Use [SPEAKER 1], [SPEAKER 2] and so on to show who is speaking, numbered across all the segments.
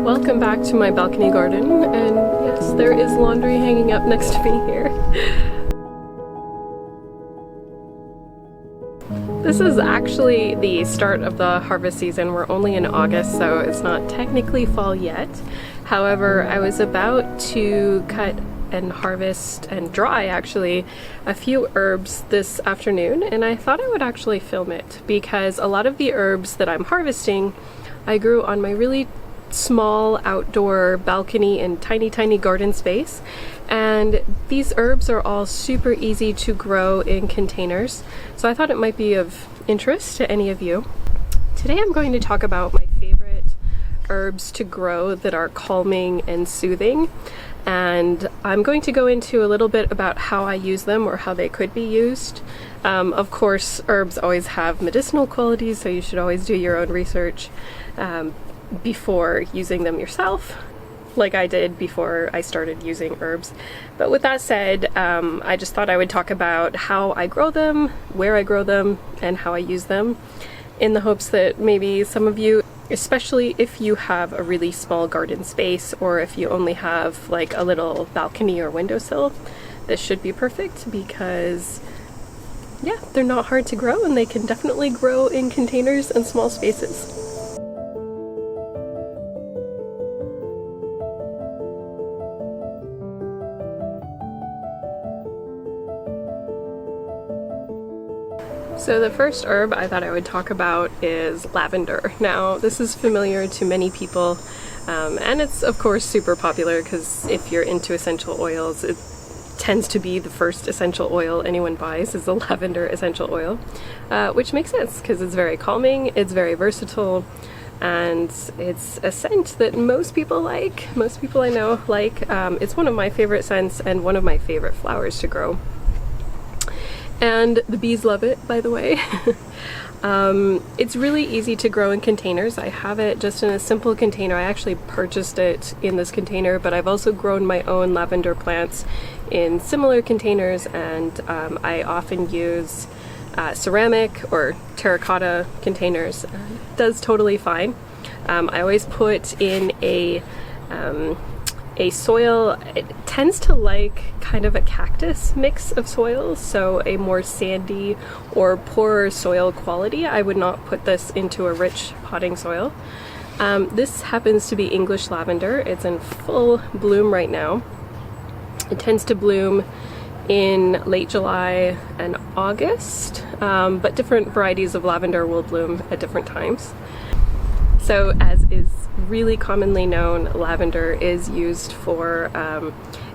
[SPEAKER 1] Welcome back to my balcony garden, and yes, there is laundry hanging up next to me here. This is actually the start of the harvest season. We're only in August, so it's not technically fall yet. However, I was about to cut and harvest and dry actually a few herbs this afternoon, and I thought I would actually film it because a lot of the herbs that I'm harvesting I grew on my really small outdoor balcony and tiny garden space, and these herbs are all super easy to grow in containers, so I thought it might be of interest to any of you. Today I'm going to talk about my favorite herbs to grow that are calming and soothing, and I'm going to go into a little bit about how I use them or how they could be used. Of course, herbs always have medicinal qualities, so you should always do your own research before using them yourself, like I did before I started using herbs. But with that said, I just thought I would talk about how I grow them, where I grow them, and how I use them, in the hopes that maybe some of you, especially if you have a really small garden space or if you only have like a little balcony or windowsill, this should be perfect because yeah, they're not hard to grow and they can definitely grow in containers and small spaces. So the first herb I thought I would talk about is lavender. Now, this is familiar to many people, and it's of course super popular because if you're into essential oils, it tends to be the first essential oil anyone buys is the lavender essential oil, which makes sense because it's very calming, it's very versatile, and it's a scent that most people like. Most people I know like. It's one of my favorite scents and one of my favorite flowers to grow. And the bees love it, by the way. It's really easy to grow in containers. I have it just in a simple container. I actually purchased it in this container, but I've also grown my own lavender plants in similar containers, and I often use ceramic or terracotta containers. It does totally fine. I always put in a soil. It tends to like kind of a cactus mix of soils, so a more sandy or poorer soil quality. I would not put this into a rich potting soil. This happens to be English lavender. It's in full bloom right now. It tends to bloom in late July and August, but different varieties of lavender will bloom at different times. So, as is really commonly known, lavender is used for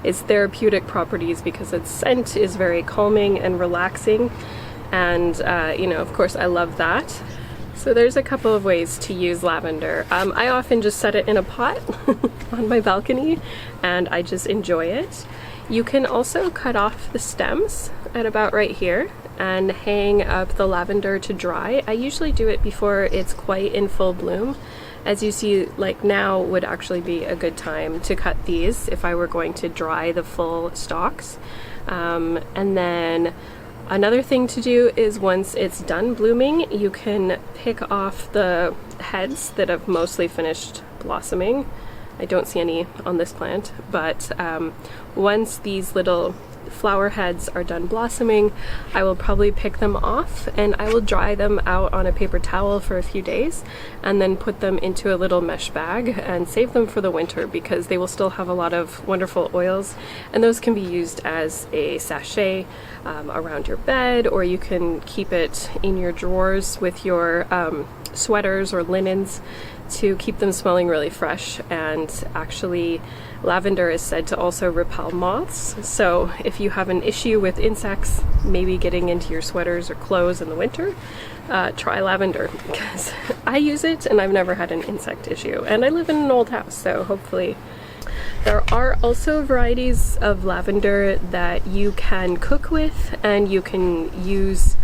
[SPEAKER 1] its therapeutic properties because its scent is very calming and relaxing, and you know, of course I love that. So there's a couple of ways to use lavender. I often just set it in a pot on my balcony and I just enjoy it. You can also cut off the stems at about right here and hang up the lavender to dry. I usually do it before it's quite in full bloom. As you see, like now would actually be a good time to cut these if I were going to dry the full stalks. And then another thing to do is once it's done blooming, you can pick off the heads that have mostly finished blossoming. I don't see any on this plant, but once these little flower heads are done blossoming, I will probably pick them off and I will dry them out on a paper towel for a few days and then put them into a little mesh bag and save them for the winter because they will still have a lot of wonderful oils, and those can be used as a sachet around your bed, or you can keep it in your drawers with your sweaters or linens to keep them smelling really fresh. And actually, lavender is said to also repel moths. So if you have an issue with insects maybe getting into your sweaters or clothes in the winter, try lavender, because I use it and I've never had an insect issue. And I live in an old house, so hopefully. There are also varieties of lavender that you can cook with and you can use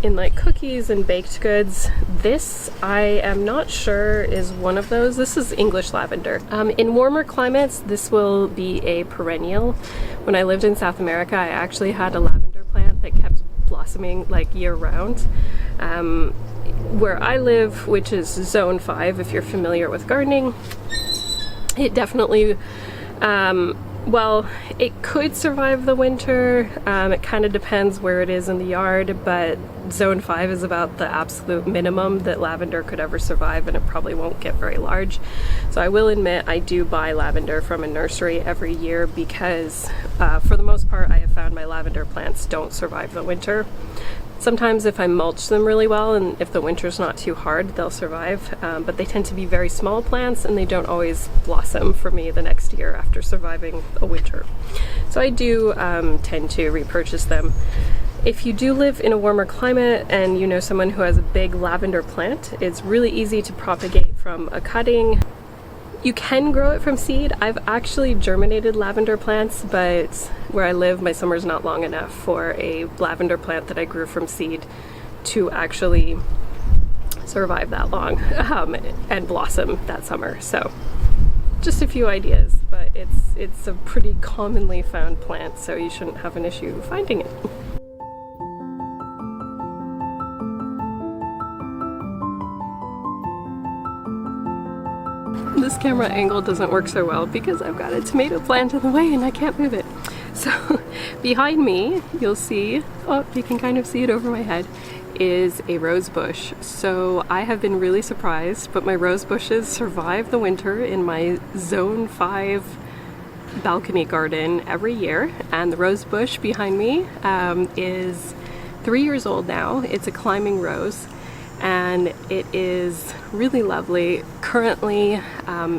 [SPEAKER 1] in like cookies and baked goods. This, I am not sure, is one of those. This is English lavender. In warmer climates, this will be a perennial. When I lived in South America, I actually had a lavender plant that kept blossoming like year round. Where I live, which is zone 5, if you're familiar with gardening, it definitely, well, it could survive the winter. It kind of depends where it is in the yard, but zone 5 is about the absolute minimum that lavender could ever survive, and it probably won't get very large. So I will admit I do buy lavender from a nursery every year because for the most part I have found my lavender plants don't survive the winter. Sometimes if I mulch them really well and if the winter's not too hard, they'll survive, but they tend to be very small plants and they don't always blossom for me the next year after surviving a winter. So I do tend to repurchase them. If you do live in a warmer climate and you know someone who has a big lavender plant, it's really easy to propagate from a cutting. You can grow it from seed. I've actually germinated lavender plants, but where I live, my summer's not long enough for a lavender plant that I grew from seed to actually survive that long and blossom that summer. So just a few ideas, but it's a pretty commonly found plant, so you shouldn't have an issue finding it. This camera angle doesn't work so well because I've got a tomato plant in the way and I can't move it. So behind me, you'll see, oh, you can kind of see it over my head, is a rose bush. So I have been really surprised, but my rose bushes survive the winter in my zone 5 balcony garden every year. And the rose bush behind me is 3 years old now. It's a climbing rose, and it is really lovely. Currently,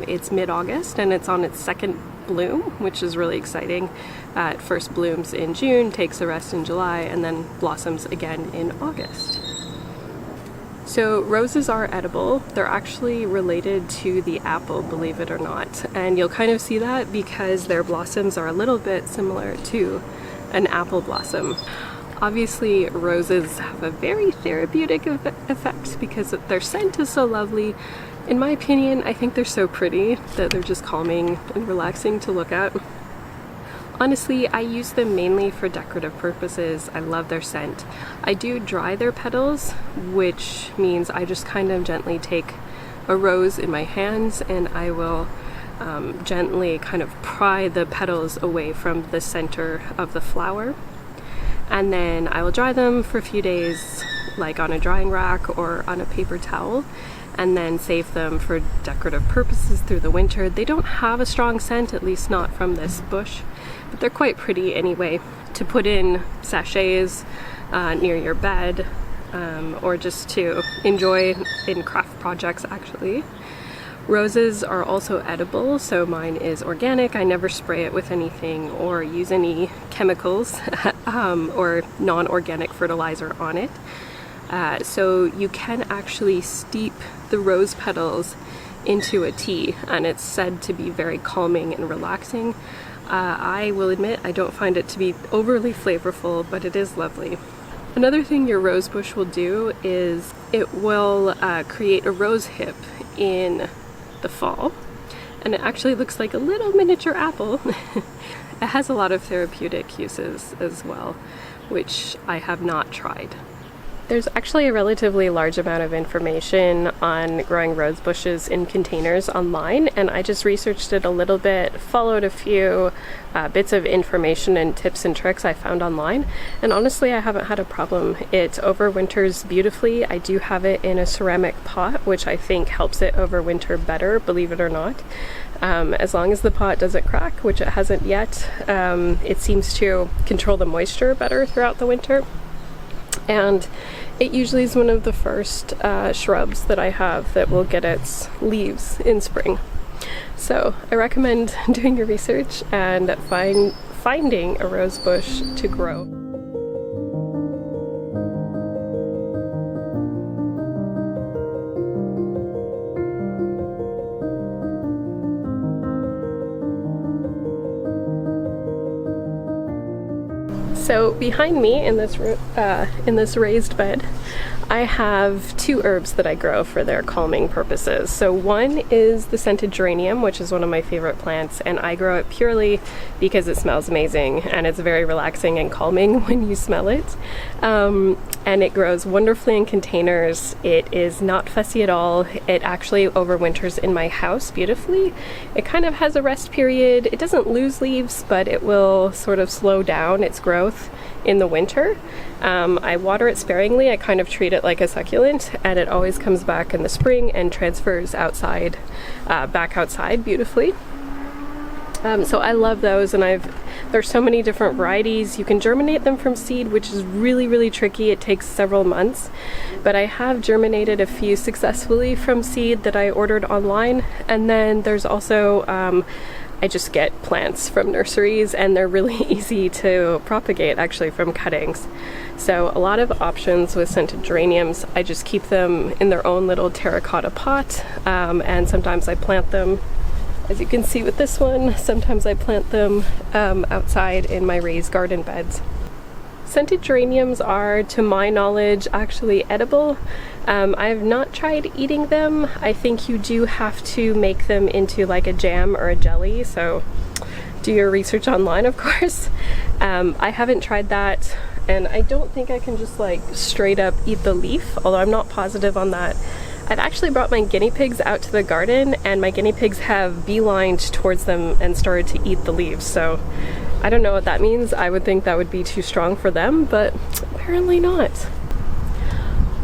[SPEAKER 1] it's mid-August and it's on its second bloom, which is really exciting. It first blooms in June, takes the rest in July, and then blossoms again in August. So roses are edible. They're actually related to the apple, believe it or not. And you'll kind of see that because their blossoms are a little bit similar to an apple blossom. Obviously, roses have a very therapeutic effect because their scent is so lovely. In my opinion, I think they're so pretty that they're just calming and relaxing to look at. Honestly, I use them mainly for decorative purposes. I love their scent. I do dry their petals, which means I just kind of gently take a rose in my hands and I will gently kind of pry the petals away from the center of the flower. And then I will dry them for a few days, like on a drying rack or on a paper towel, and then save them for decorative purposes through the winter. They don't have a strong scent, at least not from this bush, but they're quite pretty anyway to put in sachets near your bed, or just to enjoy in craft projects actually. Roses are also edible, so mine is organic. I never spray it with anything or use any chemicals or non-organic fertilizer on it. So you can actually steep the rose petals into a tea, and it's said to be very calming and relaxing. I will admit I don't find it to be overly flavorful, but it is lovely. Another thing your rose bush will do is it will create a rose hip in the fall, and it actually looks like a little miniature apple. It has a lot of therapeutic uses as well, which I have not tried. There's actually a relatively large amount of information on growing rose bushes in containers online, and I just researched it a little bit, followed a few bits of information and tips and tricks I found online, and honestly I haven't had a problem. It overwinters beautifully. I do have it in a ceramic pot, which I think helps it overwinter better, believe it or not. As long as the pot doesn't crack, which it hasn't yet, it seems to control the moisture better throughout the winter. And It usually is one of the first shrubs that I have that will get its leaves in spring. So I recommend doing your research and finding a rose bush to grow. So behind me in this raised bed, I have two herbs that I grow for their calming purposes. So one is the scented geranium, which is one of my favorite plants, and I grow it purely because it smells amazing and it's very relaxing and calming when you smell it. And it grows wonderfully in containers. It is not fussy at all. It actually overwinters in my house beautifully. It kind of has a rest period. It doesn't lose leaves, but it will sort of slow down its growth in the winter. I water it sparingly. I kind of treat it like a succulent, and it always comes back in the spring and transfers outside, back outside beautifully. So I love those, and there's so many different varieties. You can germinate them from seed, which is really, really tricky. It takes several months, but I have germinated a few successfully from seed that I ordered online. And then there's also I just get plants from nurseries, and they're really easy to propagate actually from cuttings. So a lot of options with scented geraniums. I just keep them in their own little terracotta pot, and sometimes I plant them, as you can see with this one, sometimes I plant them outside in my raised garden beds. Scented geraniums are, to my knowledge, actually edible. I have not tried eating them. I think you do have to make them into like a jam or a jelly, so do your research online, of course. I haven't tried that, and I don't think I can just like straight up eat the leaf, although I'm not positive on that. I've actually brought my guinea pigs out to the garden, and my guinea pigs have beelined towards them and started to eat the leaves, so I don't know what that means. I would think that would be too strong for them, but apparently not.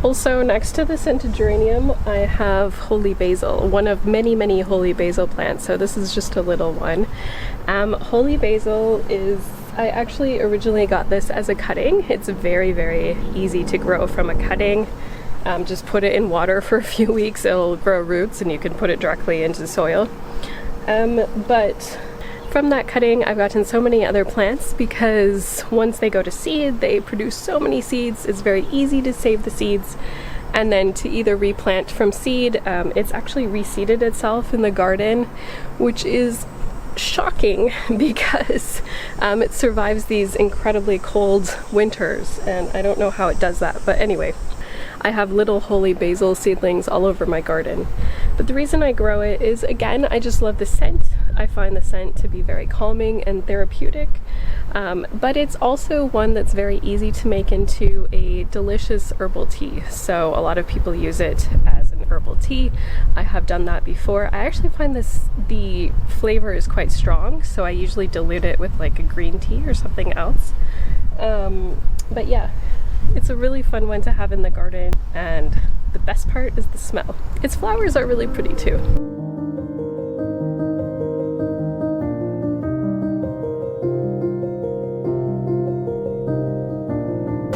[SPEAKER 1] Also, next to the scented geranium, I have holy basil, one of many, many holy basil plants. So this is just a little one. Holy basil I actually originally got this as a cutting. It's very, very easy to grow from a cutting. Just put it in water for a few weeks, it'll grow roots, and you can put it directly into soil. But from that cutting, I've gotten so many other plants because once they go to seed, they produce so many seeds. It's very easy to save the seeds and then to either replant from seed. It's actually reseeded itself in the garden, which is shocking because it survives these incredibly cold winters, and I don't know how it does that, but anyway. I have little holy basil seedlings all over my garden. But the reason I grow it is, again, I just love the scent. I find the scent to be very calming and therapeutic. But it's also one that's very easy to make into a delicious herbal tea. So a lot of people use it as an herbal tea. I have done that before. I actually find the flavor is quite strong, so I usually dilute it with like a green tea or something else. But yeah. It's a really fun one to have in the garden, and the best part is the smell. Its flowers are really pretty too.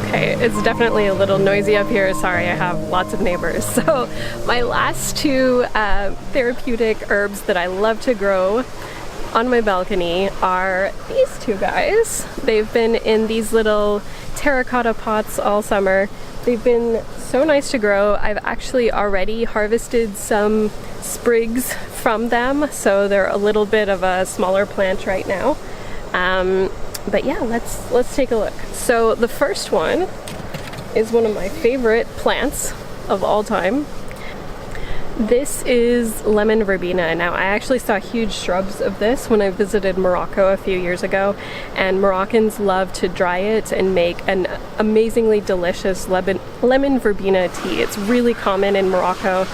[SPEAKER 1] Okay, it's definitely a little noisy up here. Sorry, I have lots of neighbors. So my last two therapeutic herbs that I love to grow on my balcony are these two guys. They've been in these little terracotta pots all summer. They've been so nice to grow. I've actually already harvested some sprigs from them, so they're a little bit of a smaller plant right now. But yeah, let's take a look. So the first one is one of my favorite plants of all time. This is lemon verbena. Now, I actually saw huge shrubs of this when I visited Morocco a few years ago, and Moroccans love to dry it and make an amazingly delicious lemon verbena tea. It's really common in Morocco,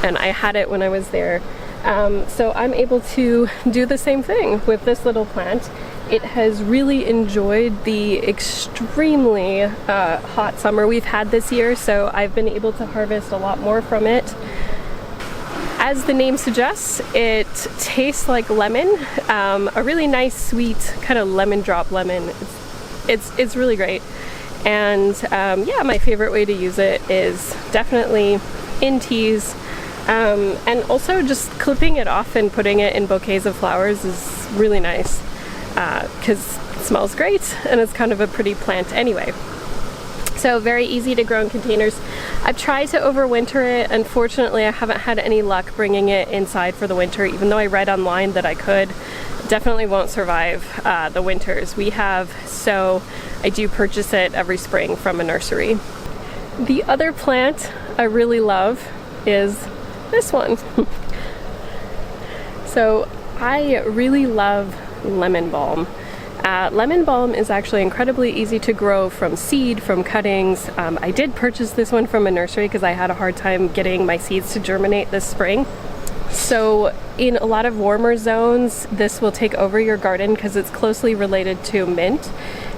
[SPEAKER 1] and I had it when I was there. So I'm able to do the same thing with this little plant. It has really enjoyed the extremely hot summer we've had this year, so I've been able to harvest a lot more from it. As the name suggests, it tastes like lemon, a really nice, sweet, kind of lemon drop lemon. It's really great. And yeah, my favorite way to use it is definitely in teas, and also just clipping it off and putting it in bouquets of flowers is really nice, because it smells great and it's kind of a pretty plant anyway. So very easy to grow in containers. I've tried to overwinter it. Unfortunately, I haven't had any luck bringing it inside for the winter, even though I read online that I could. Definitely won't survive the winters we have, so I do purchase it every spring from a nursery. The other plant I really love is this one. So I really love lemon balm. Lemon balm is actually incredibly easy to grow from seed, from cuttings. I did purchase this one from a nursery because I had a hard time getting my seeds to germinate this spring. So in a lot of warmer zones, this will take over your garden because it's closely related to mint,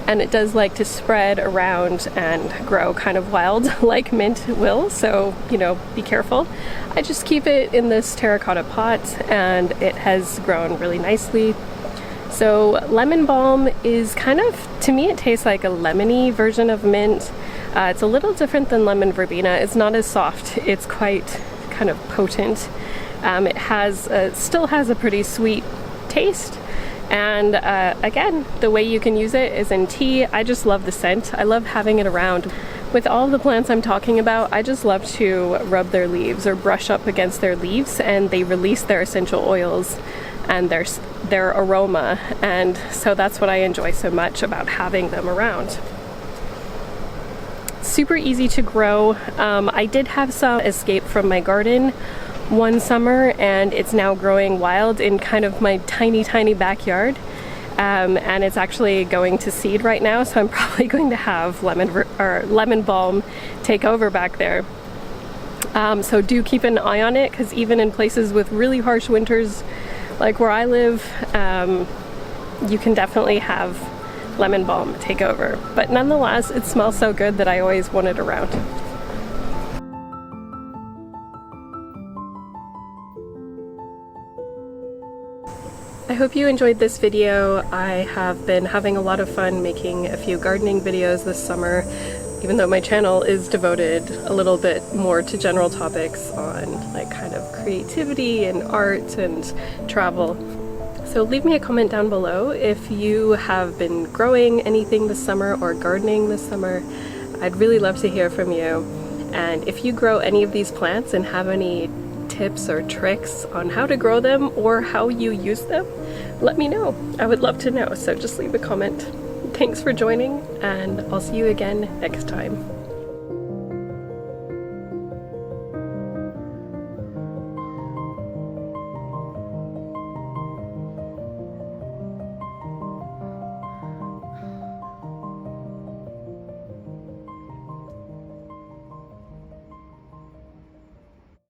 [SPEAKER 1] and it does like to spread around and grow kind of wild like mint will, so you know, be careful. I just keep it in this terracotta pot and it has grown really nicely. So lemon balm is kind of, to me it tastes like a lemony version of mint. It's a little different than lemon verbena. It's not as soft, it's quite kind of potent. It has still has a pretty sweet taste, and again, the way you can use it is in tea. I just love the scent. I love having it around. With all the plants I'm talking about, I just love to rub their leaves or brush up against their leaves, and they release their essential oils and their aroma, and so that's what I enjoy so much about having them around. Super easy to grow. I did have some escape from my garden one summer, and it's now growing wild in kind of my tiny backyard, and it's actually going to seed right now, so I'm probably going to have lemon balm take over back there. So do keep an eye on it, because even in places with really harsh winters like where I live, you can definitely have lemon balm take over, but nonetheless it smells so good that I always want it around. I hope you enjoyed this video. I have been having a lot of fun making a few gardening videos this summer, even though my channel is devoted a little bit more to general topics on like kind of creativity and art and travel. So leave me a comment down below if you have been growing anything this summer or gardening this summer. I'd really love to hear from you. And if you grow any of these plants and have any tips or tricks on how to grow them or how you use them, let me know. I would love to know, so just leave a comment. Thanks for joining, and I'll see you again next time.